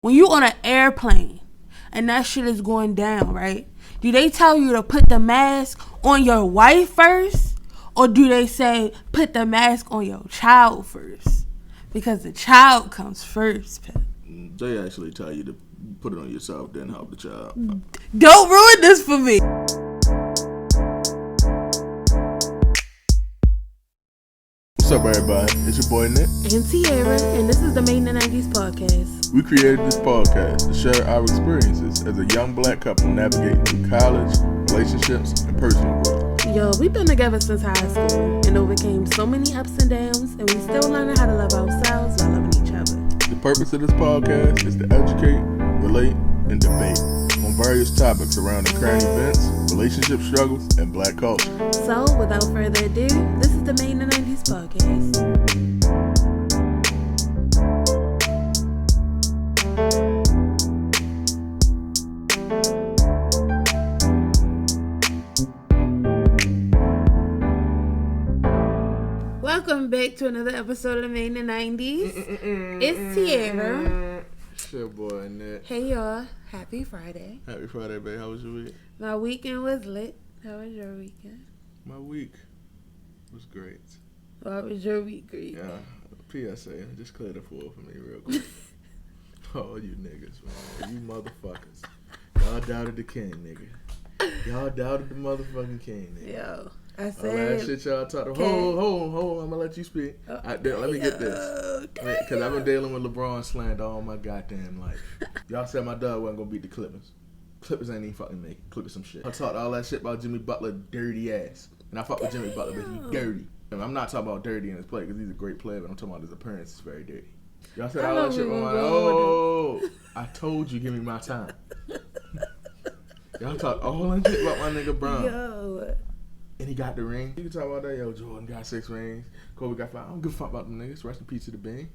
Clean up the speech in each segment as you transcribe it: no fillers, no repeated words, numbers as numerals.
When you on an airplane and that shit is going down, right? Do they tell you to put the mask on your wife first? Or do they say put the mask on your child first? Because the child comes first, Pip. They actually tell you to put it on yourself, then help the child. Don't ruin this for me. What's up, everybody? It's your boy Nick And Tierra, and this is the Made in the 90s podcast. We created this podcast to share our experiences as a young black couple navigating through college, relationships, and personal growth. Yo, we've been together since high school and overcame so many ups and downs, and we still learning how to love ourselves while loving each other. The purpose of this podcast is to educate, relate, and debate on various topics around the current events, relationship struggles, and black culture. So, without further ado, this is the Made in the 90s podcast. Welcome back to another episode of the Made in the 90s. It's Tierra. It's your boy Nick. Hey y'all, happy Friday. Happy Friday, babe. How was your week? My weekend was lit. How was your weekend? My week was great. How was your week, great? Yeah. PSA, just clear the floor for me real quick. Oh, you niggas, man. You motherfuckers. Y'all doubted the king, nigga. Y'all doubted the motherfucking king, nigga. Yo, I said... All that shit y'all talked about. Hold on. I'm gonna let you speak. Let me get this. Because I've been dealing with LeBron slander all my goddamn life. Y'all said my dog wasn't gonna beat the Clippers. Clippers ain't even fucking make it. Clippers some shit. I talked all that shit about Jimmy Butler dirty ass. And I fuck with Jimmy Butler, but he's dirty. And I'm not talking about dirty in his play, because he's a great player, but I'm talking about his appearance is very dirty. Y'all said all that shit, but I'm like, I told you, give me my time. Y'all talk all that shit about my nigga Brown. Yo. And he got the ring. You can talk about that. Yo, Jordan got 6 rings. Kobe got 5. I don't give a fuck about them niggas. Rest in peace to the Bean.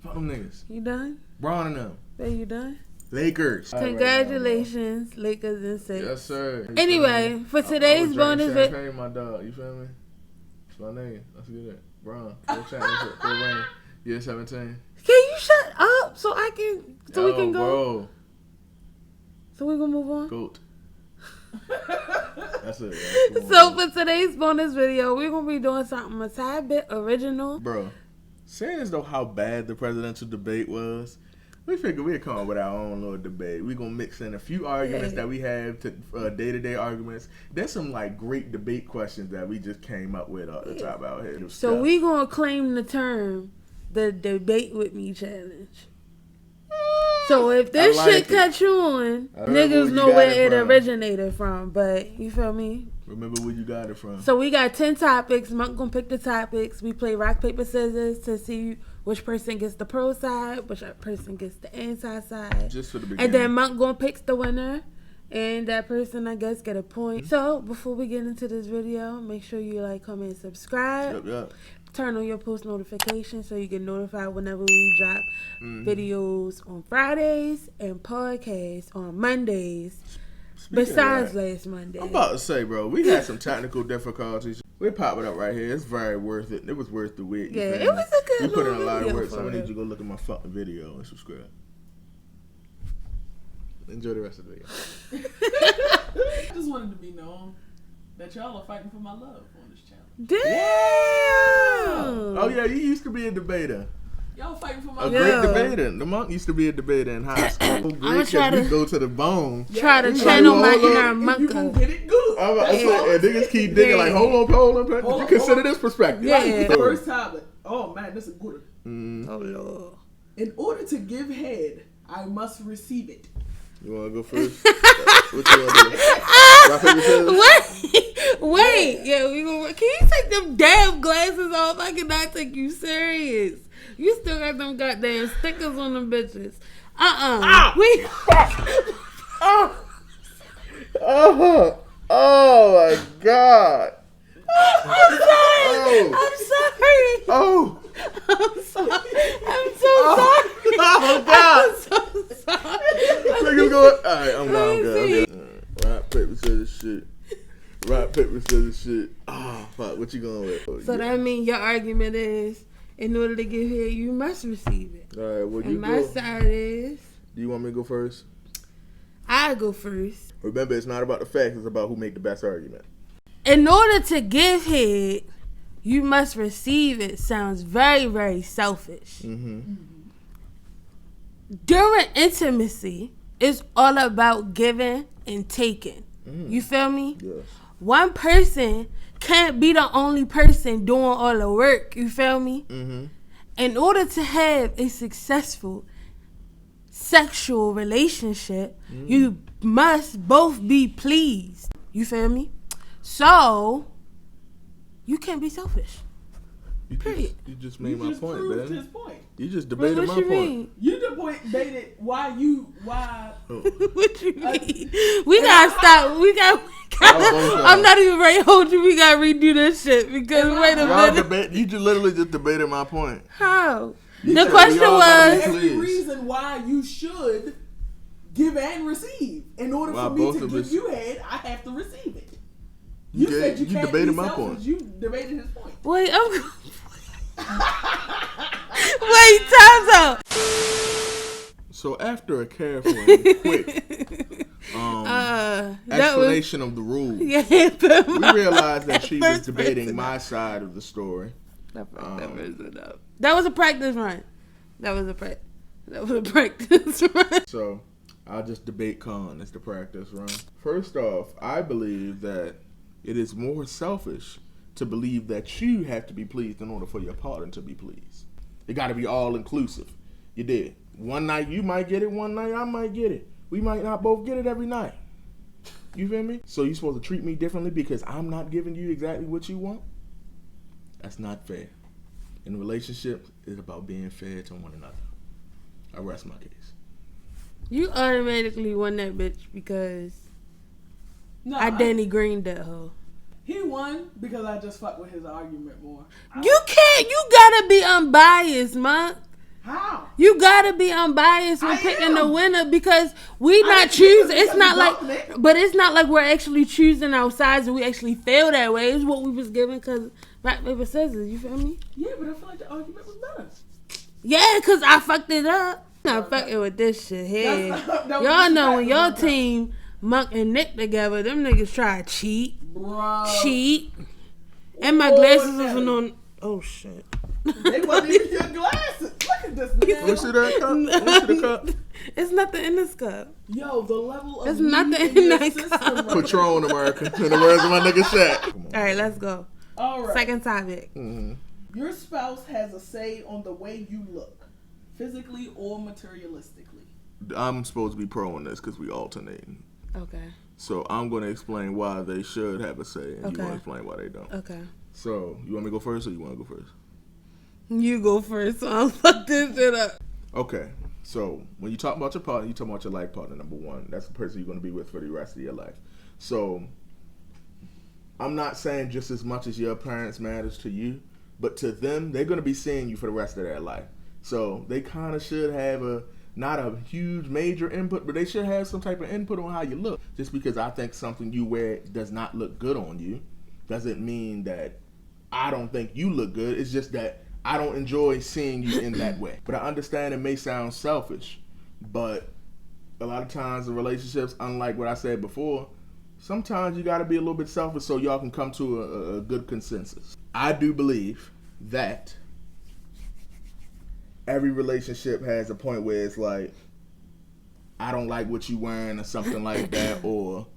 Fuck them niggas. You done? Braun and them. Are you done? Lakers. Congratulations, Lakers in 6. Yes, sir. Anyway, for today's bonus video. Champagne, my dog. You feel me? It's my nigga. Let's get it. Braun. 4 championship. 4 ring. Year 17. Can you shut up so I can, we can go? Bro. So we gonna move on? Goat. That's it. Yeah. So for today's bonus video, we're gonna be doing something a tad bit original. Bro, saying as though how bad the presidential debate was, we figured we'd come up with our own little debate. We're gonna mix in a few arguments that we have to day-to-day arguments. There's some like great debate questions that we just came up with off the top out here. So we gonna claim the term the debate with me challenge. So if this shit catch on, niggas know where it originated from. But you feel me? Remember where you got it from. So we got 10 topics. Monk gonna pick the topics. We play rock, paper, scissors to see which person gets the pro side, which person gets the anti side. Just for the beginning. And then Monk gonna pick the winner. And that person, I guess, get a point. Mm-hmm. So before we get into this video, make sure you like, comment, subscribe. Yep. Turn on your post notifications so you get notified whenever we drop videos on Fridays and podcasts on Mondays. Besides last Monday. I'm about to say, bro, we had some technical difficulties. We pop it up right here. It's very worth it. It was worth the wait. Yeah, it was a good. We put in a lot of work, so I need you to go look at my fucking video and subscribe. Enjoy the rest of the video. I just wanted to be known that y'all are fighting for my love on this channel. Damn! Oh yeah, you used to be a debater. Y'all fighting for my love. A great debater. The Monk used to be a debater in high school. I'm gonna try to go to the bone. Try to channel my inner Monk. You gonna get it good. I'm about to say, and niggas keep digging like, hold on. Did you consider this perspective? Yeah. First time, like, oh man, this is good. Oh Lord. In order to give head, I must receive it. You want to go first? What you want to do? Wait. Yeah, we gonna. Can you take them damn glasses off? I cannot take you serious. You still got them goddamn stickers on them bitches. Oh my God. I'm sorry. Oh. I'm so sorry. Oh God. I'm so sorry. Niggas going. All right, I'm good. Rock, paper, scissors, shit. Oh, fuck. What you going with? So that means your argument is, in order to give here, you must receive it. All right, well, and my side is, Do you want me to go first? I go first. Remember, it's not about the facts. It's about who make the best argument. In order to give head, you must receive it. Sounds very, very selfish. Mm-hmm. During intimacy, it's all about giving and taking. You feel me? Yes. One person can't be the only person doing all the work. You feel me? Mm-hmm. In order to have a successful sexual relationship, you must both be pleased. You feel me? So, you can't be selfish. Period. You just made my point, proved man. his point. You just debated What my you point. mean? You debated why. What you mean? We gotta stop. We got. I'm not even ready to hold you. We gotta redo this shit because wait a minute. You just literally just debated my point. How? You The said question we all gotta was. be Every reason why you should give and receive. In order Wow, for me both to of give us- you head, I have to receive it. You You said you can't debated be my selfish. point. You debated his point. Wait, wait, time's out. So after a careful and quick explanation of the rules, Yeah, we realized that she was debating my side of the story. That was a practice run. That was a practice run. So I'll just debate Khan as the practice run. First off, I believe that it is more selfish to believe that you have to be pleased in order for your partner to be pleased. It got to be all inclusive. You did. One night you might get it, one night I might get it. We might not both get it every night. You feel me? So you supposed to treat me differently because I'm not giving you exactly what you want? That's not fair. In a relationship, it's about being fair to one another. I rest my case. You automatically won that bitch because No, I Danny Green that hoe. He won because I just fucked with his argument more. You can't. You gotta be unbiased, man. How? You gotta be unbiased when I picking the am. winner because we not didn't choose choosing. it It's not because like, you but it's not like we're actually choosing our sides and we actually feel that way. It's what we was given because rock paper scissors. You feel me? Yeah, but I feel like the argument was better. Yeah, cause I fucked it up. I'm not fucking with this shit here. That was Y'all the know when your fact. team Monk and Nick together, them niggas try to cheat. And my glasses wasn't on. Oh shit. They wasn't even your glasses. Look at this Let me nigga. see that cup. Let me see the cup. It's nothing in this cup. Yo, the level of There's weed nothing in in your that system cup. right Patron America. In the words of my nigga Shaq. All right, let's go. All right. Second topic. Mm-hmm. Your spouse has a say on the way you look, physically or materialistically. I'm supposed to be pro on this because we alternating. Okay. So I'm going to explain why they should have a say, and you Okay. want to explain why they don't. Okay. So you want me to go first, or you want to go first? You go first, so I'll fuck this shit up. Okay. So when you talk about your partner, you talk about your life partner. Number one, that's the person you're going to be with for the rest of your life. So I'm not saying just as much as your parents matters to you, but to them, they're going to be seeing you for the rest of their life. So they kind of should have not a huge major input, but they should have some type of input on how you look. Just because I think something you wear does not look good on you doesn't mean that I don't think you look good. It's just that I don't enjoy seeing you in that way. But I understand it may sound selfish, but a lot of times in relationships, unlike what I said before, sometimes you got to be a little bit selfish so y'all can come to a good consensus. I do believe that every relationship has a point where it's like, I don't like what you wearing or something like that, or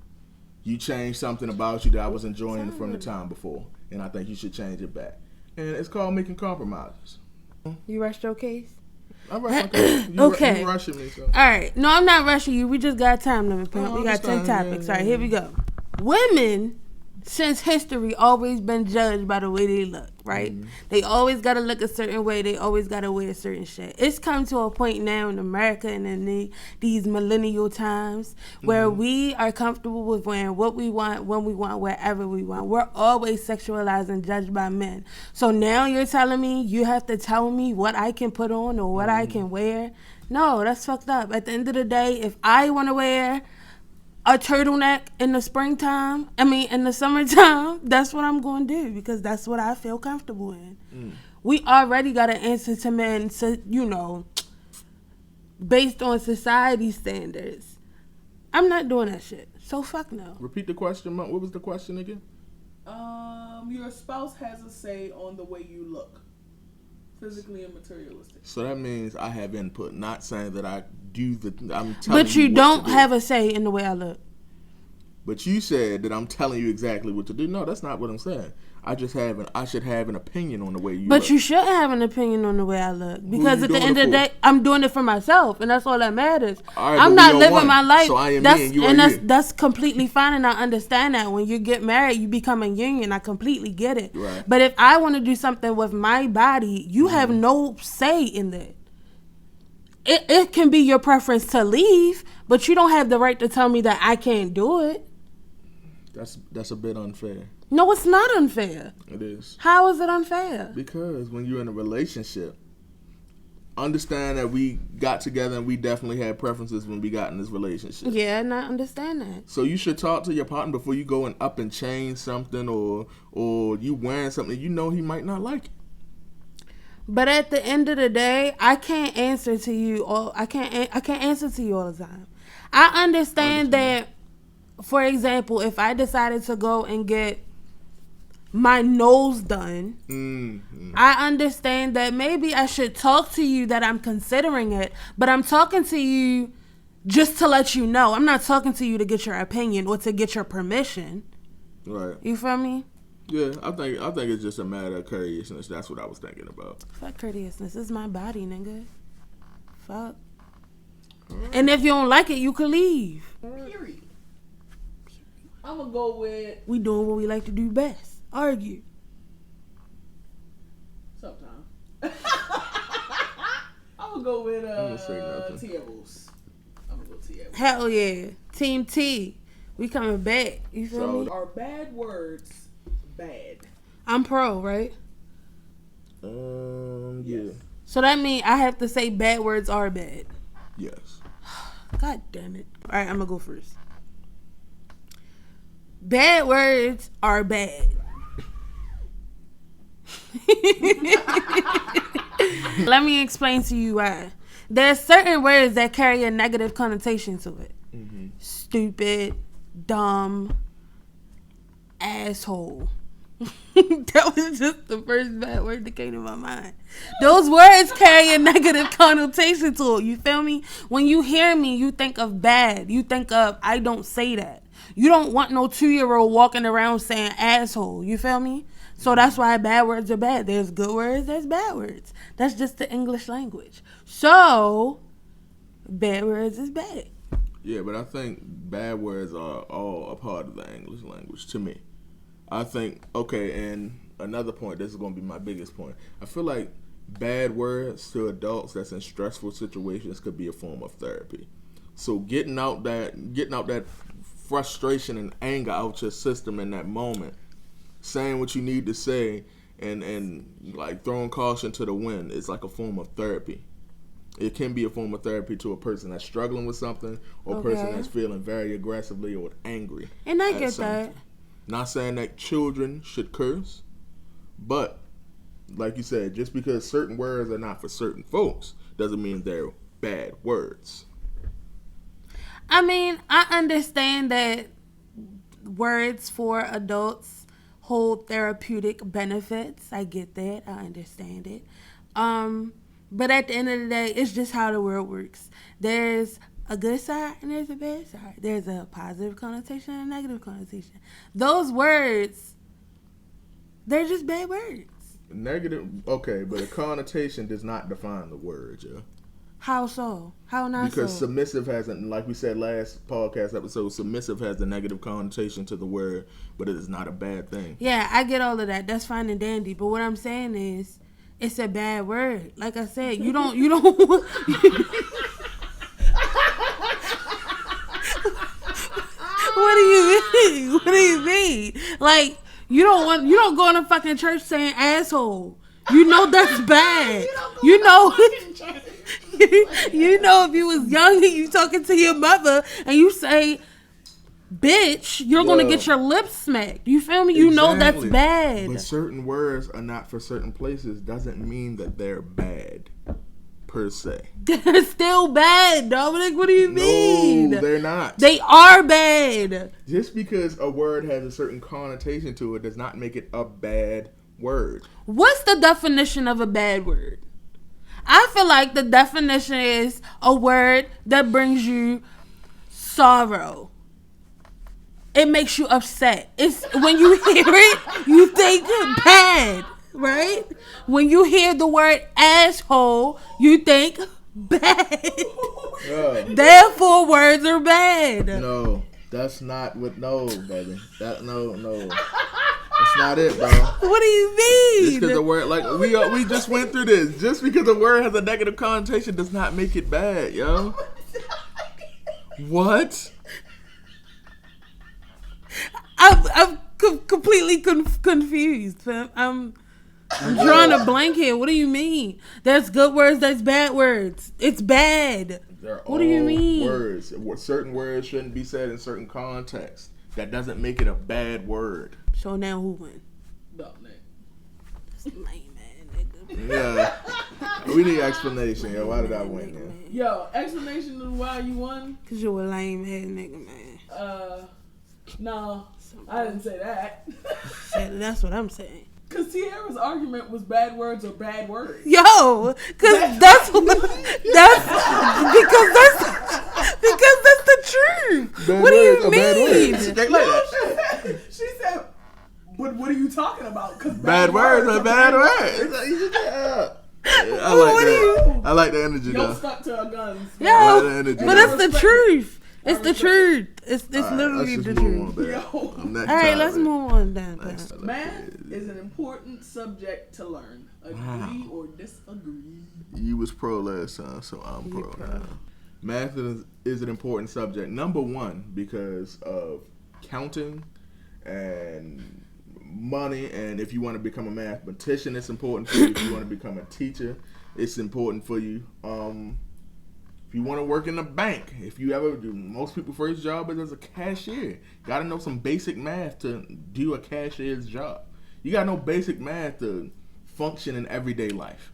you changed something about you that I was enjoying from the time before, and I think you should change it back. And it's called making compromises. You rushed your case? I'm rushing. Okay. You rushing me, so. All right. No, I'm not rushing you. We just got time limit, pimp. Oh, We got 10 understand. topics. Yeah, All right, yeah, here we go. Women, since history, always been judged by the way they look, right? Mm-hmm. They always got to look a certain way. They always got to wear certain shit. It's come to a point now in America and in these millennial times where we are comfortable with wearing what we want, when we want, wherever we want. We're always sexualized and judged by men. So now you're telling me you have to tell me what I can put on or what I can wear? No, that's fucked up. At the end of the day, if I want to wear a turtleneck in the springtime, in the summertime, that's what I'm going to do because that's what I feel comfortable in. We already got to answer to men, so, based on society standards. I'm not doing that shit. So fuck no. Repeat the question. What was the question again? Your spouse has a say on the way you look, physically and materialistic. So that means I have input. Not saying that I do the. I'm telling But you what don't to do. have a say in the way I look. But you said that I'm telling you exactly what to do. No, that's not what I'm saying. I should have an opinion on the way you look. But you shouldn't have an opinion on the way I look. Because you at the doing end it of the for? day, I'm doing it for myself. And that's all that matters. All right, I'm but we not are living one. my life. So I am me and you are you. That's completely fine. And I understand that. When you get married, you become a union. I completely get it. Right. But if I want to do something with my body, you have no say in that. It can be your preference to leave, but you don't have the right to tell me that I can't do it. That's a bit unfair. No, it's not unfair. It is. How is it unfair? Because when you're in a relationship, understand that we got together and we definitely had preferences when we got in this relationship. Yeah, and I understand that. So you should talk to your partner before you go and up and change something or you wearing something you know he might not like it. But at the end of the day, I can't answer to you all. I can't answer to you all the time. I understand that. For example, if I decided to go and get my nose done, I understand that maybe I should talk to you that I'm considering it, but I'm talking to you just to let you know. I'm not talking to you to get your opinion or to get your permission. Right. You feel me? Yeah, I think it's just a matter of courteousness. That's what I was thinking about. Fuck courteousness. This is my body, nigga. Fuck. And if you don't like it, you can leave. Period. I'm gonna go with. We doing what we like to do best. Argue. Sometimes. I'm gonna go with Tiaros. I'm gonna go Tiaros. Hell yeah. Team T. We coming back. You feel me? Are bad words bad? I'm pro, right? Yeah. So that means I have to say bad words are bad. Yes. God damn it. All right, I'm gonna go first. Bad words are bad. Let me explain to you why. There's certain words that carry a negative connotation to it. Mm-hmm. Stupid, dumb, asshole. That was just the first bad word that came to my mind. Those words carry a negative connotation to it. You feel me? When you hear me, you think of bad. You think of, I don't say that. You don't want no 2-year-old walking around saying asshole. You feel me? So that's why bad words are bad. There's good words, there's bad words. That's just the English language. So, bad words is bad. Yeah, but I think bad words are all a part of the English language to me. I think, okay, and another point, this is going to be my biggest point. I feel like bad words to adults that's in stressful situations could be a form of therapy. So getting out that frustration and anger out your system in that moment, saying what you need to say, and like throwing caution to the wind is like a form of therapy. It can be a form of therapy to a person that's struggling with something or a person that's feeling very aggressively or angry. And I get that. Not saying that children should curse, but like you said, just because certain words are not for certain folks doesn't mean they're bad words. I mean, I understand that words for adults hold therapeutic benefits. I get that. I understand it. But at the end of the day, it's just how the world works. There's a good side and there's a bad side. There's a positive connotation and a negative connotation. Those words, they're just bad words. Negative, okay, but a connotation does not define the word, yeah. How so? How not because so? Submissive hasn't, like we said last podcast episode, submissive has the negative connotation to the word, but it is not a bad thing. Yeah, I get all of that. That's fine and dandy. But what I'm saying is, it's a bad word. Like I said, you don't. What do you mean? What do you mean? Like, you don't go in a fucking church saying asshole. You know that's bad. You know if you was young and you talking to your mother and you say bitch, you're gonna get your lips smacked. You feel me? You know that's bad. But certain words are not for certain places doesn't mean that they're bad per se. They're still bad, Dominic. What do you mean? No, they're not. They are bad. Just because a word has a certain connotation to it does not make it a bad word. What's the definition of a bad word? I feel like the definition is a word that brings you sorrow. It makes you upset. It's when you hear it, you think it's bad, right? When you hear the word asshole, you think bad. Therefore, words are bad. No, that's not what. No, baby. No. That's not it, bro. What do you mean? Just because the word, like we just went through this. Just because the word has a negative connotation does not make it bad, yo. What? I'm completely confused, fam. I'm drawing a blank here. What do you mean? There's good words, there's bad words. It's bad. What do you mean? Words. Certain words shouldn't be said in certain contexts. That doesn't make it a bad word. So now who win? Dominic. That's lame, man, nigga. Yeah. We need explanation, yo. Why did I win, man? Yo, explanation of why you won? Cause you're a lame head nigga, man. No, I didn't say that. That's what I'm saying. Cause Tiara's argument was bad words are bad words. Yo, cause that's the truth. Bad What do you words are bad mean? words. Straight like that. She said, but what are you talking about? Cause Bad words are bad words. I like that. I like the energy Yo, though. stuck to our guns. Yo, energy. but it's the truth. It's the truth. It's literally let's the just move truth. on, Yo. Next All right, topic. let's move on then. Math is an important subject to learn. Agree or disagree? You was pro last time, so I'm pro now. Math is an important subject. Number one, because of counting and money, and if you want to become a mathematician, it's important for you. If you want to become a teacher, it's important for you. If you want to work in a bank, if you ever do, most people's first job is as a cashier. Got to know some basic math to do a cashier's job. You got to know basic math to function in everyday life.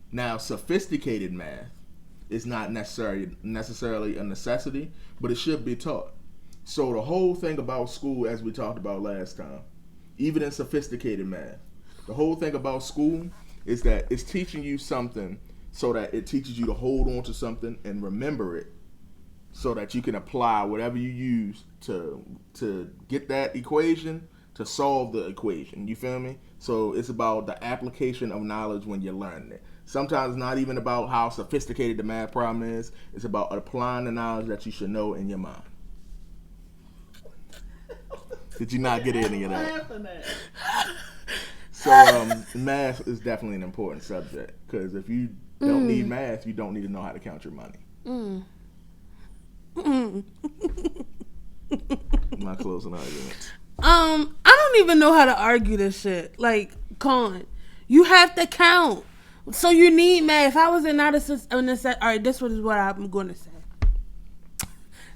Now, sophisticated math is not necessarily a necessity, but it should be taught. So the whole thing about school, as we talked about last time, even in sophisticated math, the whole thing about school is that it's teaching you something so that it teaches you to hold on to something and remember it so that you can apply whatever you use to get that equation to solve the equation. You feel me? So it's about the application of knowledge when you're learning it. Sometimes it's not even about how sophisticated the math problem is. It's about applying the knowledge that you should know in your mind. Did you not get any of that? So math is definitely an important subject because if you don't need math, you don't need to know how to count your money. My closing arguments. I don't even know how to argue this shit. Like, Colin, you have to count. So you need math. If I was in all right, this is what I'm going to say.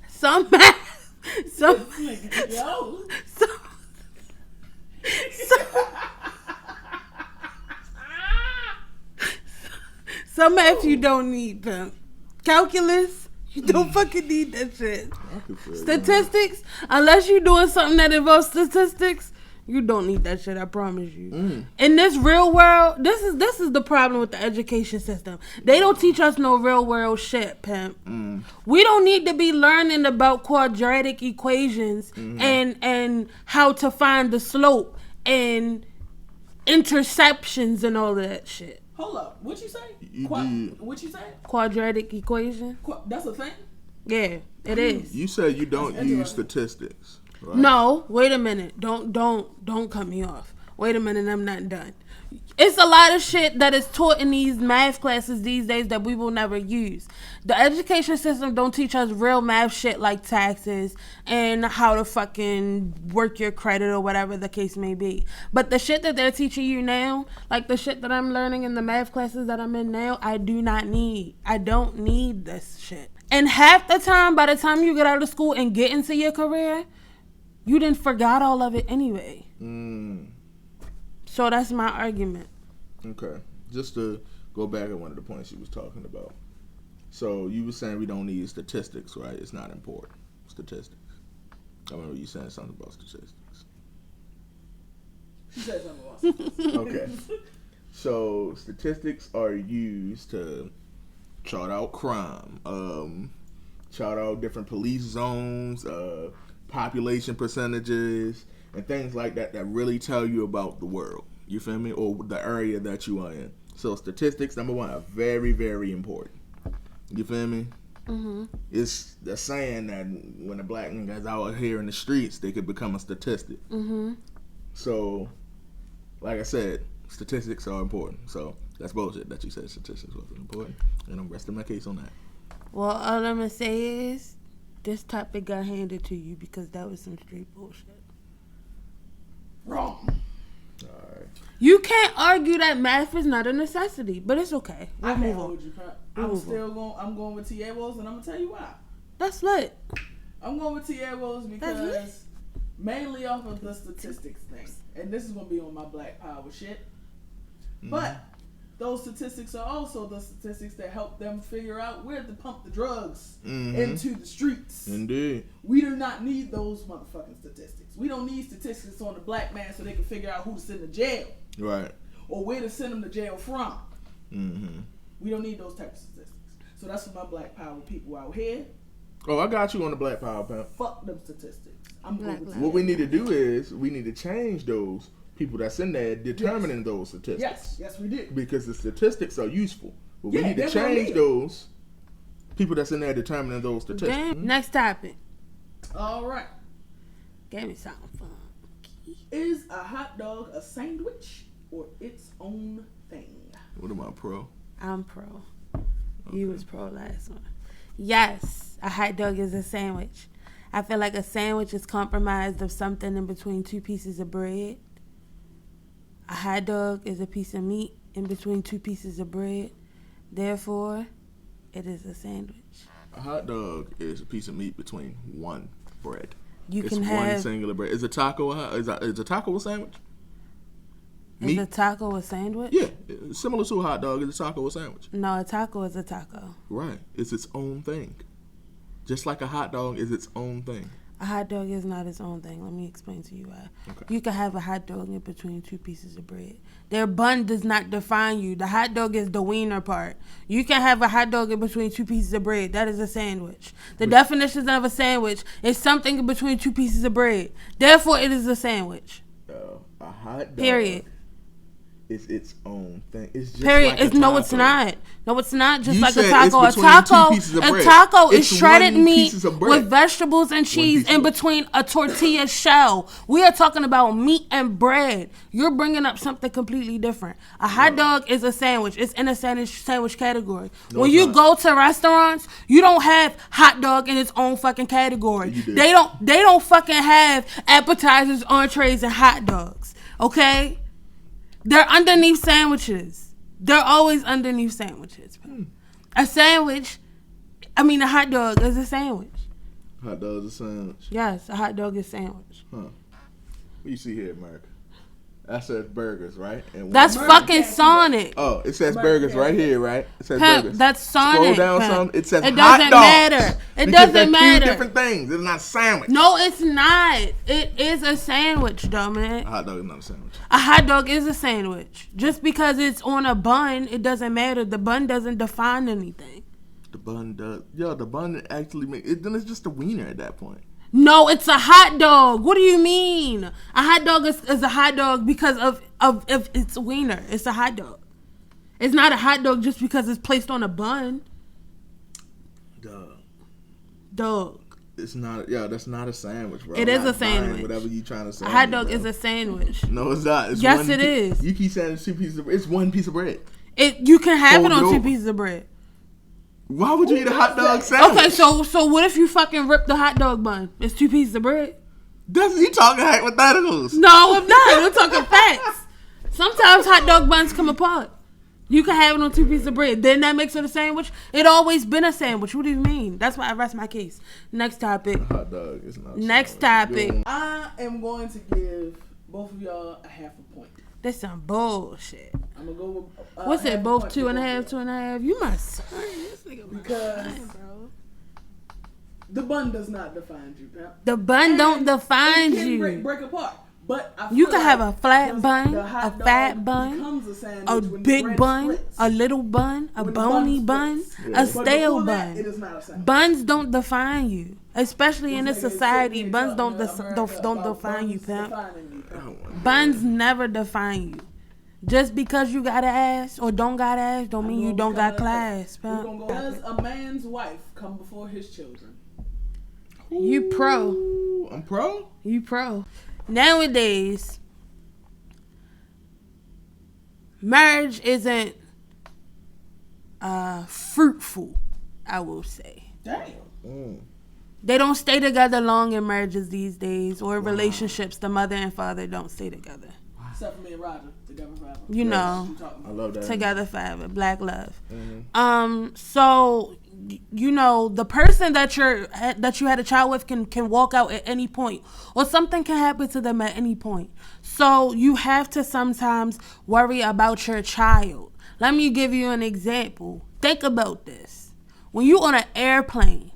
Some math, some math you don't need, pimp. Calculus, you don't fucking need that shit. Statistics, unless you're doing something that involves statistics, you don't need that shit, I promise you. In this real world, this is the problem with the education system. They don't teach us no real world shit, pimp. We don't need to be learning about quadratic equations and how to find the slope and interceptions and all of that shit. Hold up, what you say? What you say? Quadratic equation? That's a thing? Yeah, it is. You said you don't use statistics. Right? No, wait a minute. Don't cut me off. Wait a minute, I'm not done. It's a lot of shit that is taught in these math classes these days that we will never use. The education system don't teach us real math shit like taxes and how to fucking work your credit or whatever the case may be. But the shit that they're teaching you now, like the shit that I'm learning in the math classes that I'm in now, I do not need. I don't need this shit. And half the time, by the time you get out of school and get into your career, you didn't forgot all of it anyway. So that's my argument. Okay. Just to go back at one of the points you was talking about. So you were saying we don't need statistics, right? It's not important. Statistics. I remember you saying something about statistics. She said something about statistics. Okay. So statistics are used to chart out crime, chart out different police zones, population percentages, and things like that that really tell you about the world. You feel me? Or the area that you are in. So statistics, number one, are very, very important. You feel me? Mm-hmm. It's the saying that when a black man guy's out here in the streets, they could become a statistic. Mm-hmm. So, like I said, statistics are important. So that's bullshit that you said statistics wasn't important, and I'm resting my case on that. Well, all I'm gonna say is this topic got handed to you because that was some straight bullshit. Wrong. All right. You can't argue that math is not a necessity, but it's okay. I We'll can't move on. hold you, crap. We'll I'm going with TA Wolves, and I'm gonna tell you why. That's lit. I'm going with TA Wolves because mainly off of the statistics thing, and this is gonna be on my Black Power shit. But those statistics are also the statistics that help them figure out where to pump the drugs into the streets. Indeed. We do not need those motherfucking statistics. We don't need statistics on the black man so they can figure out who to send to jail. Right. Or where to send them to jail from. Mm-hmm. We don't need those types of statistics. So that's for my Black Power people out here. Oh, I got you on the Black Power, pimp. Fuck them statistics. I'm Black good with Power. What we need to do is we need to change those people that's in there determining those statistics. Yes, we do. Because the statistics are useful. But we Yeah, need to that's what I change mean. those people that's in there determining those statistics. Damn. Next topic. All right. Give me something fun. Is a hot dog a sandwich or its own thing? What am I, pro? I'm pro. You was pro last one. Yes, a hot dog is a sandwich. I feel like a sandwich is comprised of something in between two pieces of bread. A hot dog is a piece of meat in between two pieces of bread. Therefore, it is a sandwich. A hot dog is a piece of meat between one bread. You It's can one have. singular bread. Is a taco is a taco a sandwich? Is Meat? a taco a sandwich? Yeah, similar to a hot dog. Is a taco a sandwich? No, a taco is a taco. Right. It's its own thing. Just like a hot dog is its own thing. A hot dog is not its own thing. Let me explain to you why. Okay. You can have a hot dog in between two pieces of bread. Their bun does not define you. The hot dog is the wiener part. You can have a hot dog in between two pieces of bread. That is a sandwich. The definition of a sandwich is something in between two pieces of bread. Therefore, it is a sandwich. A hot dog. Period. It's its own thing. It's just Period. like a No, it's taco. not. No, it's not. Just You like a said taco. A it's between two taco. pieces of A bread. taco is It's shredded one meat piece of bread. with vegetables and cheese piece of in bread. between a tortilla shell. We are talking about meat and bread. You're bringing up something completely different. A hot dog is a sandwich. It's in a sandwich category. No, when it's you not. go to restaurants, you don't have hot dog in its own fucking category. You do. They don't fucking have appetizers, entrees, and hot dogs. Okay? They're underneath sandwiches. They're always underneath sandwiches. A hot dog is a sandwich. Hot dog is a sandwich. Yes, a hot dog is a sandwich. Huh. What you see here, America? That says burgers, right? And That's one- fucking Sonic. Oh, it says burgers right here, right? It says Pimp, burgers. that's Sonic. Scroll down Pimp. some. It says It hot doesn't dogs. matter. It Because doesn't they're matter. two different things. It's not sandwich. No, it's not. It is a sandwich, Dominic. A hot dog is not a sandwich. A hot dog is a sandwich. Just because it's on a bun, it doesn't matter. The bun doesn't define anything. The bun does. Yo, the bun actually makes it. Then it's just a wiener at that point. No, it's a hot dog. What do you mean? A hot dog is a hot dog because of its wiener. It's a hot dog. It's not a hot dog just because it's placed on a bun. Dog. It's not. Yeah, that's not a sandwich, bro. It I'm is not a buying sandwich. Whatever you trying to say. A hot dog is a sandwich. No, it's not. It's Yes, one it is. You keep saying it's two pieces of bread. It's one piece of bread. You can have it Fold on it two over. pieces of bread. Why would you eat a hot dog sandwich? Okay, so what if you fucking rip the hot dog bun? It's two pieces of bread. You talking hypotheticals. No, I'm not. I'm talking facts. Sometimes hot dog buns come apart. You can have it on two pieces of bread. Then that makes it a sandwich. It always been a sandwich. What do you mean? That's why I rest my case. Next topic. A hot dog is not. A Next sandwich. topic. I am going to give both of y'all a half a point. That's some bullshit. I'm gonna go with What's it? Both 2.5, two. 2.5. You my son. This nigga my Because son, bro. The bun does not define you, pimp. The bun don't define It can you. break apart. But I You feel can have like a flat bun, the hot a dog fat bun, becomes a sandwich a when the big bread bun, splits. a little bun, a When the bony bun bun, splits. Yeah. a But stale before that, bun. it is not a sandwich. Buns don't define you, especially in this This nigga is society. sitting Buns here don't talking to America don't about define you, buns pimp. defining me, pimp. Buns never define you. Just because you got an ass or don't got ass, don't mean you don't got class, We're pimp. gonna go. Does a man's wife come before his children? You pro. Ooh, I'm pro. You pro. Nowadays, marriage isn't fruitful, I will say. Damn. They don't stay together long in marriages these days, or relationships. The mother and father don't stay together. Except for me and Roger, together forever. You know, I love that. together forever, black love. Mm-hmm. So you know, the person that you had a child with can walk out at any point, or something can happen to them at any point. So you have to sometimes worry about your child. Let me give you an example. Think about this. When you on an airplane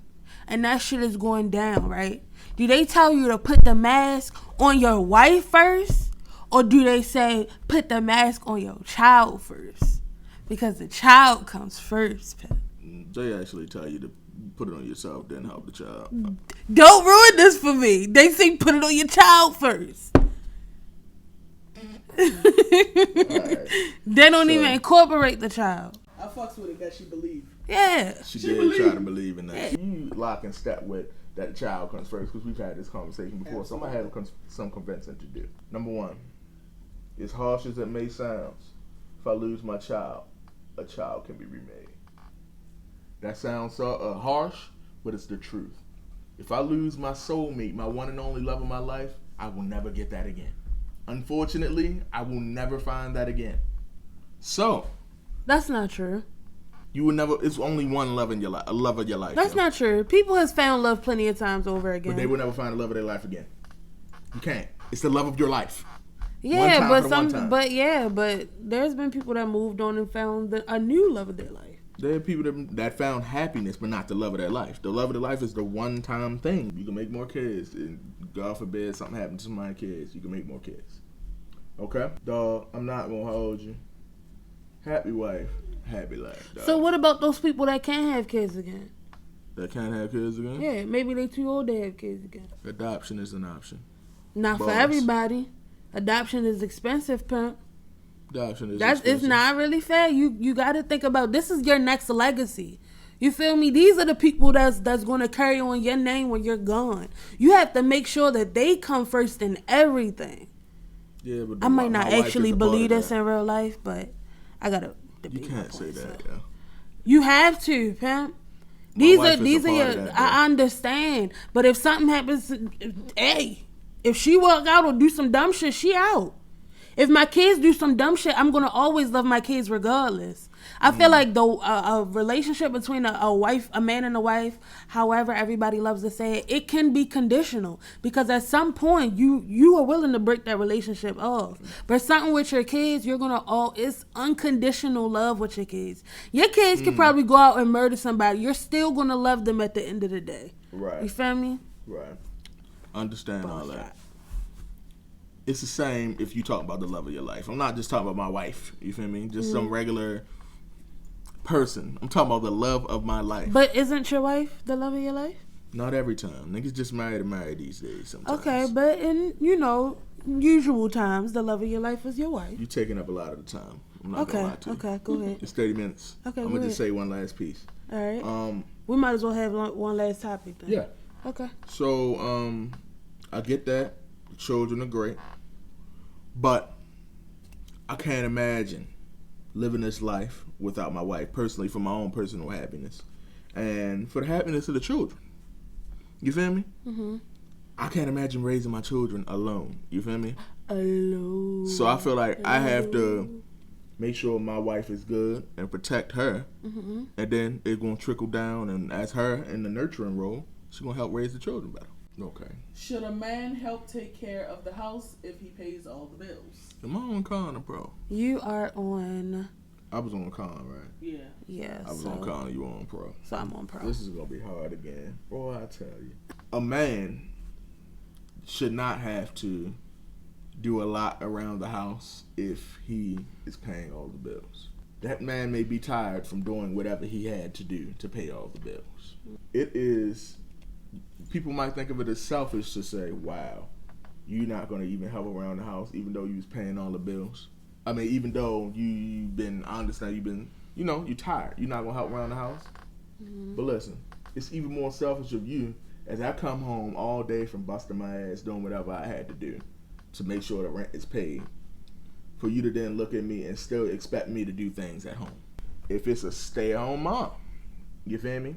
and that shit is going down, right? Do they tell you to put the mask on your wife first? Or do they say put the mask on your child first? Because the child comes first, Pip. They actually tell you to put it on yourself, then help the child. Don't ruin this for me. They say put it on your child first. They don't even incorporate the child. I fucks with it that she believed. Yeah. She did try to believe in that. You lock and step with that the child comes first, because we've had this conversation before. So I'm going to have some convincing to do. Number one, as harsh as it may sound, if I lose my child, a child can be remade. That sounds harsh, but it's the truth. If I lose my soulmate, my one and only love of my life, I will never get that again. Unfortunately, I will never find that again. So, That's not true. you will never. It's only one love in your life, a love of your life. That's not true. People has found love plenty of times over again. But they will never find the love of their life again. You can't. It's the love of your life. Yeah, One time. but there's been people that moved on and found a new love of their life. There are people that found happiness, but not the love of their life. The love of their life is the one-time thing. You can make more kids. And God forbid something happens to my kids, you can make more kids. Okay? Dog, I'm not going to hold you. Happy wife, happy life, dog. So what about those people that can't have kids again? That can't have kids again? Yeah, maybe they too old to have kids again. Adoption is an option. Not for Boss. everybody. Adoption is expensive, pimp. Adoption is It's expensive. not really fair. You got to think about, this is your next legacy. You feel me? These are the people that's going to carry on your name when you're gone. You have to make sure that they come first in everything. Yeah, but I might not my wife actually is a part believe of this that. in real life, but I gotta You debate. can't say that, So. yeah. You have to, pimp. My wife These is a are part your. of that, I understand, but if something happens, if she walk out or do some dumb shit, she out. If my kids do some dumb shit, I'm gonna always love my kids regardless. I feel like a relationship between a man and a wife, however everybody loves to say it, it can be conditional, because at some point you are willing to break that relationship off. But something with your kids, it's unconditional love with your kids. Your kids can probably go out and murder somebody. You're still gonna love them at the end of the day. Right. You feel me? Right. Understand all that. It's the same if you talk about the love of your life. I'm not just talking about my wife. You feel me? Just some regular person. I'm talking about the love of my life. But isn't your wife the love of your life? Not every time. Niggas just married these days sometimes. Okay, but in, usual times, the love of your life is your wife. You taking up a lot of the time. I'm not gonna lie to you. Okay, go ahead. It's 30 minutes. Okay, I'm go gonna just ahead. say one last piece. All right. We might as well have one last topic then. Yeah. Okay. So, I get that. The children are great. But I can't imagine living this life without my wife, personally, for my own personal happiness. And for the happiness of the children. You feel me? Mm-hmm. I can't imagine raising my children alone. You feel me? Alone. So I feel like I have to make sure my wife is good and protect her. Mm-hmm. And then it's going to trickle down, and as her in the nurturing role, she's going to help raise the children better. Okay. Should a man help take care of the house if he pays all the bills? Am I on con or pro? You are on. I was on con, right? Yeah. Yeah. I was on con. You were on pro. So I'm on pro. This is gonna be hard again, boy. I tell you, a man should not have to do a lot around the house if he is paying all the bills. That man may be tired from doing whatever he had to do to pay all the bills. It is. People might think of it as selfish to say, "Wow, you're not gonna even help around the house, even though you was paying all the bills." I mean, even though you've been, I understand you've been, you're tired. You're not gonna help around the house. Mm-hmm. But listen, it's even more selfish of you as I come home all day from busting my ass doing whatever I had to do to make sure the rent is paid, for you to then look at me and still expect me to do things at home. If it's a stay-at-home mom, you feel me?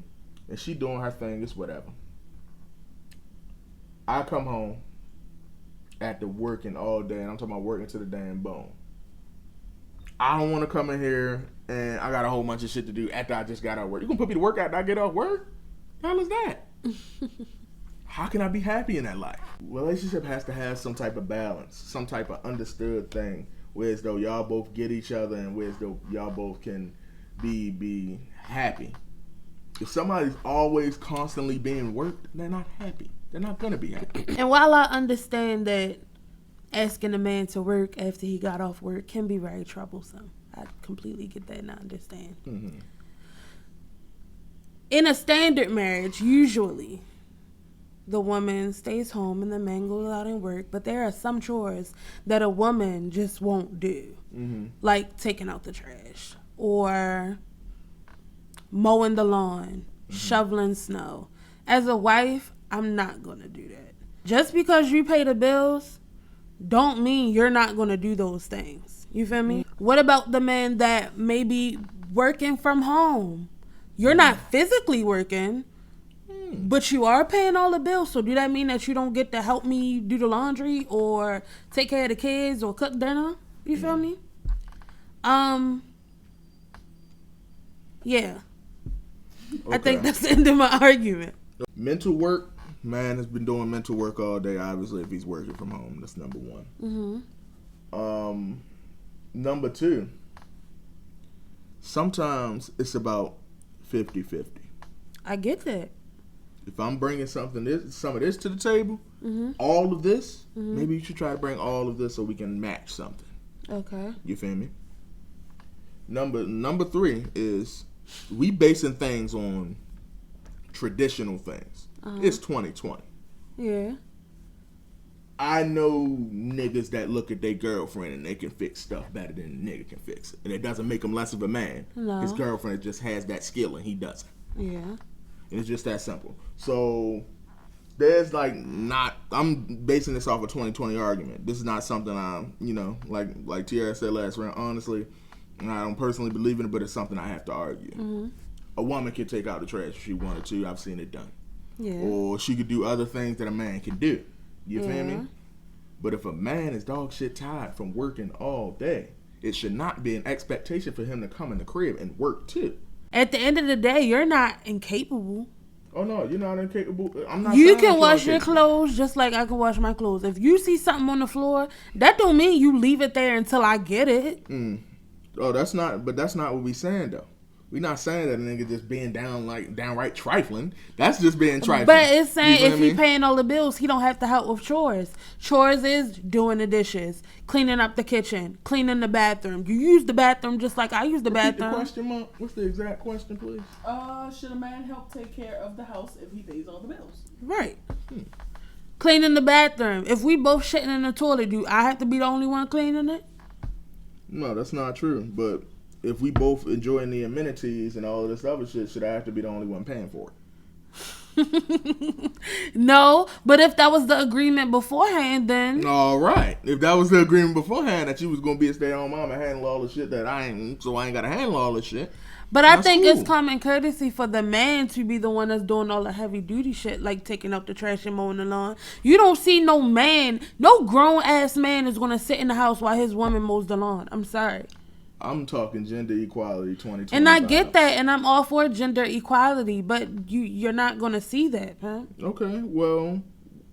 And she doing her thing, it's whatever. I come home after working all day, and I'm talking about working to the damn bone. I don't want to come in here and I got a whole bunch of shit to do after I just got out of work. You gonna put me to work after I get off work? The hell is that? How can I be happy in that life? Relationship has to have some type of balance, some type of understood thing, where as though y'all both get each other and where as though y'all both can be happy. If somebody's always constantly being worked, they're not happy. They're not gonna be happy. And while I understand that asking a man to work after he got off work can be very troublesome, I completely get that and I understand. Mm-hmm. In a standard marriage, usually the woman stays home and the man goes out and work, but there are some chores that a woman just won't do, like taking out the trash or mowing the lawn, shoveling snow. As a wife, I'm not going to do that. Just because you pay the bills don't mean you're not going to do those things. You feel me? What about the man that may be working from home? You're not physically working, but you are paying all the bills. So do that mean that you don't get to help me do the laundry or take care of the kids or cook dinner? You feel me? Yeah. Okay. I think that's the end of my argument. Mental work. Man has been doing mental work all day, obviously, if he's working from home. That's number one. Mm-hmm. Number two, sometimes it's about 50-50. I get that. If I'm bringing some of this to the table, all of this, maybe you should try to bring all of this so we can match something. Okay. You feel me? Number three is we basing things on traditional things. It's 2020. Yeah. I know niggas that look at their girlfriend and they can fix stuff better than a nigga can fix it. And it doesn't make him less of a man. No. His girlfriend just has that skill and he doesn't. Yeah. And it's just that simple. So there's I'm basing this off a 2020 argument. This is not something like Tierra said last round, honestly, and I don't personally believe in it, but it's something I have to argue. Mm-hmm. A woman can take out the trash if she wanted to. I've seen it done. Yeah. Or she could do other things that a man can do. You feel me? But if a man is dog shit tired from working all day, it should not be an expectation for him to come in the crib and work too. At the end of the day, you're not incapable. Oh no, you're not incapable. I'm not. You can wash your clothes just like I can wash my clothes. If you see something on the floor, that don't mean you leave it there until I get it. Oh, that's not what we saying though. We're not saying that a nigga just being downright trifling. That's just being trifling. But it's saying if he paying all the bills, he don't have to help with chores. Chores is doing the dishes, cleaning up the kitchen, cleaning the bathroom. You use the bathroom just like I use the bathroom. The question mark. What's the exact question, please? Should a man help take care of the house if he pays all the bills? Right. Cleaning the bathroom. If we both shitting in the toilet, do I have to be the only one cleaning it? No, that's not true. But if we both enjoying the amenities and all of this other shit, should I have to be the only one paying for it? No, but if that was the agreement beforehand, then all right. If that was the agreement beforehand that you was gonna be a stay-at-home mom and handle all the shit that I ain't gotta handle all this shit. But I think it's common courtesy for the man to be the one that's doing all the heavy duty shit, like taking out the trash and mowing the lawn. You don't see no grown ass man is gonna sit in the house while his woman mows the lawn. I'm sorry. I'm talking gender equality 2020. And I get that, and I'm all for gender equality, but you're not going to see that, huh? Okay, well,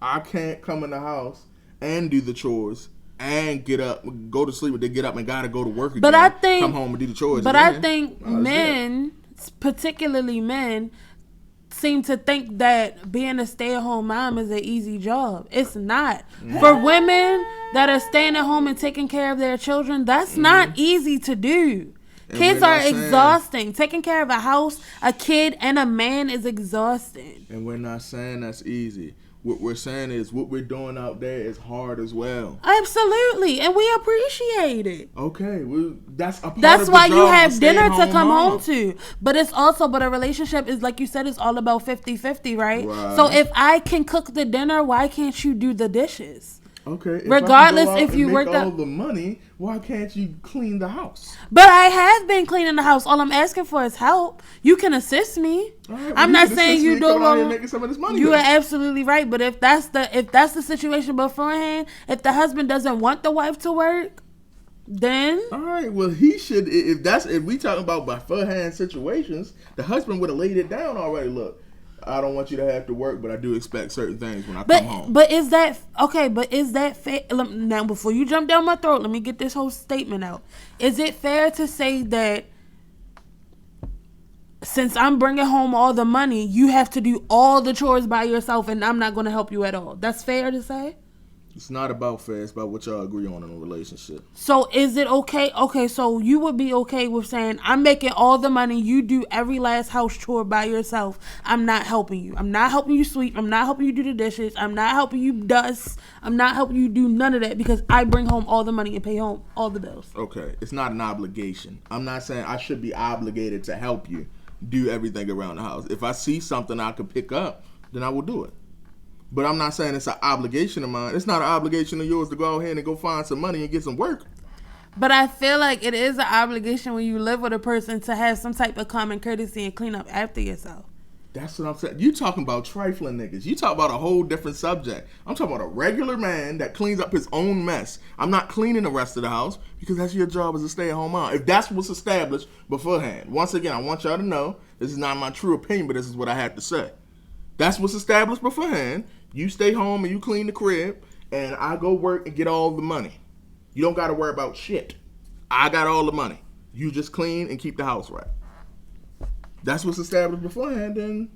I can't come in the house and do the chores and get up, go to sleep, then get up and gotta go to work again. But I think, come home and do the chores. But again. I think men, particularly men, seem to think that being a stay-at-home mom is an easy job. It's not. For women that are staying at home and taking care of their children, that's not easy to do. And kids are exhausting. Taking care of a house, a kid, and a man is exhausting. And we're not saying that's easy. What we're saying is what we're doing out there is hard as well. Absolutely. And we appreciate it. Okay. That's a part That's of the why job you have dinner to come mom. home to. But it's also, but a relationship is, like you said, it's all about 50-50, right? So if I can cook the dinner, why can't you do the dishes? Okay. Regardless if you work all the money, why can't you clean the house? But I have been cleaning the house. All I'm asking for is help. You can assist me. Right, well, I'm not saying you don't. Making some of this money. You are absolutely right. But if that's the situation beforehand, if the husband doesn't want the wife to work, then all right. Well, he should. If we talking about beforehand situations, the husband would have laid it down already. Look, I don't want you to have to work, but I do expect certain things when I come home. But is that okay? But is that fair? Now, before you jump down my throat, let me get this whole statement out. Is it fair to say that since I'm bringing home all the money, you have to do all the chores by yourself, and I'm not going to help you at all? That's fair to say? It's not about fair. It's about what y'all agree on in a relationship. So is it okay? Okay, so you would be okay with saying, I'm making all the money. You do every last house chore by yourself. I'm not helping you. I'm not helping you sweep. I'm not helping you do the dishes. I'm not helping you dust. I'm not helping you do none of that because I bring home all the money and pay home all the bills. Okay, it's not an obligation. I'm not saying I should be obligated to help you do everything around the house. If I see something I could pick up, then I will do it. But I'm not saying it's an obligation of mine. It's not an obligation of yours to go ahead and go find some money and get some work. But I feel like it is an obligation when you live with a person to have some type of common courtesy and clean up after yourself. That's what I'm saying. You talking about trifling niggas. You talk about a whole different subject. I'm talking about a regular man that cleans up his own mess. I'm not cleaning the rest of the house because that's your job as a stay-at-home mom. If that's what's established beforehand. Once again, I want y'all to know, this is not my true opinion, but this is what I have to say. That's what's established beforehand. You stay home and you clean the crib, and I go work and get all the money. You don't got to worry about shit. I got all the money. You just clean and keep the house right. That's what's established beforehand, and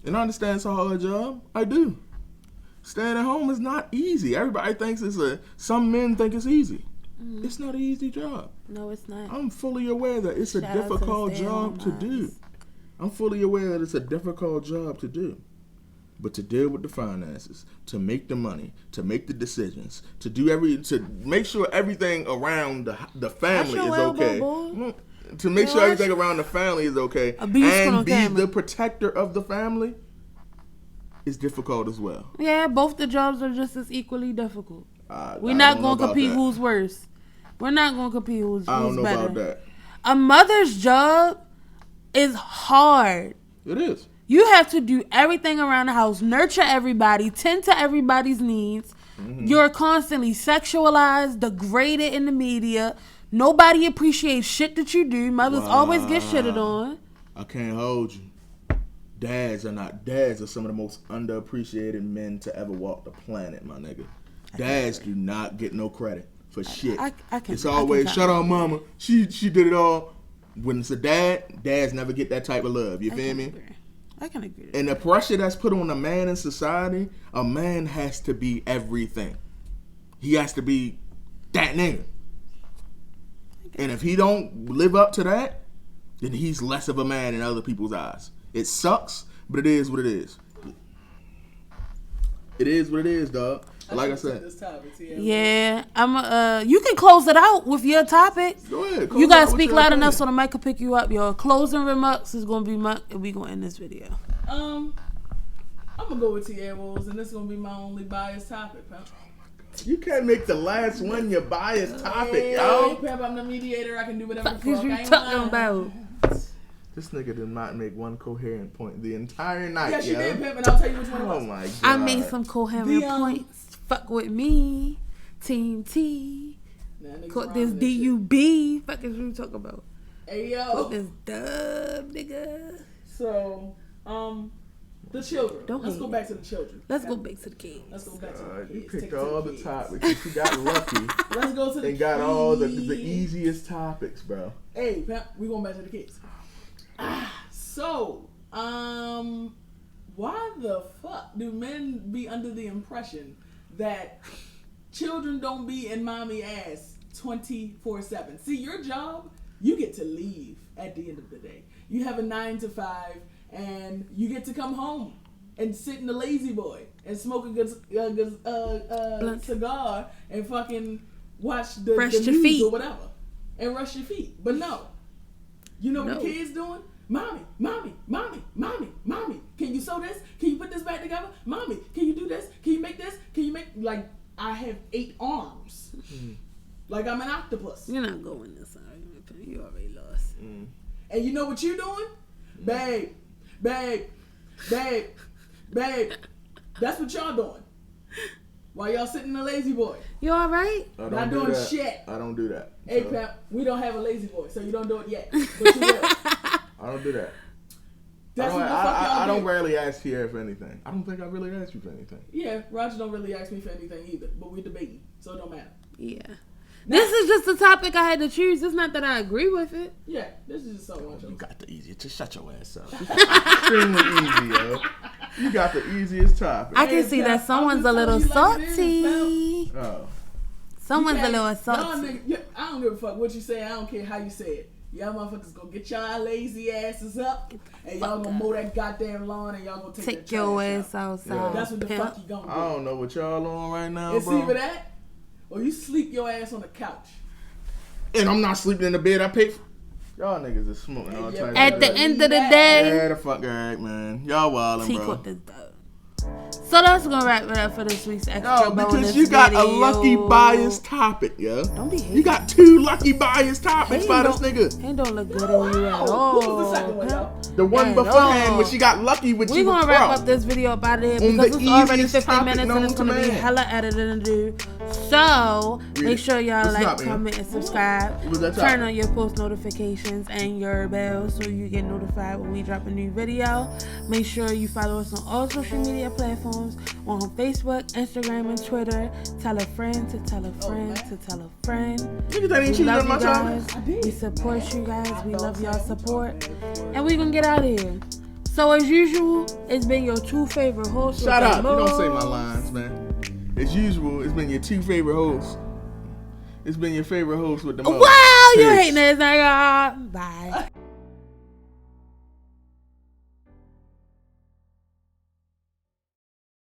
I understand it's a hard job. I do. Staying at home is not easy. Everybody thinks some men think it's easy. It's not an easy job. No, it's not. I'm fully aware that it's a difficult job to do. I'm fully aware that it's a difficult job to do. But to deal with the finances, to make the money, to make the decisions, to make sure everything around the family is okay. To make sure everything around the family is okay. And be the protector of the family is difficult as well. Yeah, both the jobs are just as equally difficult. We're not going to compete who's worse. We're not going to compete who's better. I don't know about that. A mother's job is hard. It is. You have to do everything around the house, nurture everybody, tend to everybody's needs. Mm-hmm. You're constantly sexualized, degraded in the media. Nobody appreciates shit that you do. Mothers always get shitted on. I can't hold you. Dads are some of the most underappreciated men to ever walk the planet, my nigga. Dads do not get no credit for shit. It's always, shut up, mama. She did it all. When it's a dad, dads never get that type of love. You feel me? I can agree. And the pressure that's put on a man in society, a man has to be everything. He has to be that nigga. And if he don't live up to that, then he's less of a man in other people's eyes. It sucks, but it is what it is. It is what it is, dog. Like I said. Yeah, you can close it out with your topic. Go ahead. You gotta speak loud enough so the mic can pick you up. Your closing remarks is gonna be and we gonna end this video. I'm gonna go with T-Airwolves, and this is gonna be my only biased topic, pal. You can't make the last one your biased topic, yo. Pep, I'm the mediator. I can do whatever the fuck you talking about. This nigga did not make one coherent point the entire night. Yes, you did, Pep, and I'll tell you which one it was. Oh my god. I made some coherent points. Fuck with me, Team T. Caught this DUB. Fuck is you talking about? Hey yo. Caught this dub, nigga. So, The children. Don't Let's hate go back to the children. Let's go back to the kids. Let's go back to the kids. You Take picked it to all the the kids. topics. You got lucky Let's go to the and got all the kids. easiest topics, bro. Hey, Pep, we going back to the kids. So, why the fuck do men be under the impression that children don't be in mommy ass 24/7? See, your job, you get to leave at the end of the day. You have a 9 to 5, and you get to come home and sit in the lazy boy and smoke a good cigar and fucking watch the Brush your news feet. or whatever and rush your feet. But no, you know what the kids doing? Mommy, mommy, mommy, mommy, mommy. Can you sew this? Can you put this back together? Mommy, can you do this? Can you make this? Can you make, like, I have 8 arms. Like I'm an octopus. You're not going this argument, Pam. You already lost. And you know what you doing? Babe, babe, babe, babe. That's what y'all doing. While y'all sitting in the lazy boy. You alright? Not doing shit. I don't do that. Hey, So, Pep, we don't have a lazy boy, so you don't do it yet. But you will. I don't do that. That's what the fuck y'all I don't do. rarely ask Kiara for anything. I don't think I really asked you for anything. Yeah, Roger don't really ask me for anything either, but we're debating, so it don't matter. Yeah. This is just a topic I had to choose. It's not that I agree with it. Yeah, this is just something I You chose. got the easiest. Just shut your ass up. Extremely easy, yo. You got the easiest topic. I can Hey, see Pep, that someone's a I'm little just telling you like it is, salty. Oh. Someone's a little Y'all salty. niggas, I don't give a fuck what you say. I don't care how you say it. Y'all motherfuckers gonna get y'all lazy asses up, and y'all gonna mow that goddamn lawn, and y'all gonna take Take that your trash ass out. outside. That's what the Pimp. fuck you gonna do. I don't know what y'all on right now, And see bro. for that, or you sleep your ass on the couch. And I'm not sleeping in the bed I pay for. Y'all niggas is smoking all Yeah, types At of the shit. end of the day, Yeah, the fuck right, man. Y'all wildin', T bro. caught this dog. So that's gonna wrap it up for this week's extra No, because bonus you got a video. lucky bias topic, yo. Don't be hating. You got 2 lucky bias topics by this nigga. It don't look good on you at Wow. all. Who was the second one, y'all? The one At beforehand all. when she got lucky with We're you gonna with wrap Crow. up this video about it On because the it's already easiest 50 topic minutes and known it's to gonna be man. hella editing to do. So Read make it. sure y'all What's like, up, man? comment, and subscribe. What was that Turn topic? on your post notifications and your bell so you get notified when we drop a new video. Make sure you follow us on all social media platforms. We're on Facebook, Instagram, and Twitter. Tell a friend to tell a friend to tell a friend. Niggas that ain't We cheating love on my you time. guys. I did. We support you guys. We love y'all support. And we gonna get out of here. So as usual, it's been your 2 favorite hosts. Shut with up. the You don't say my most. lines, man. As usual, it's been your 2 favorite hosts. It's been your favorite host with the most. Wow, you Peace. hating this nigga. Bye.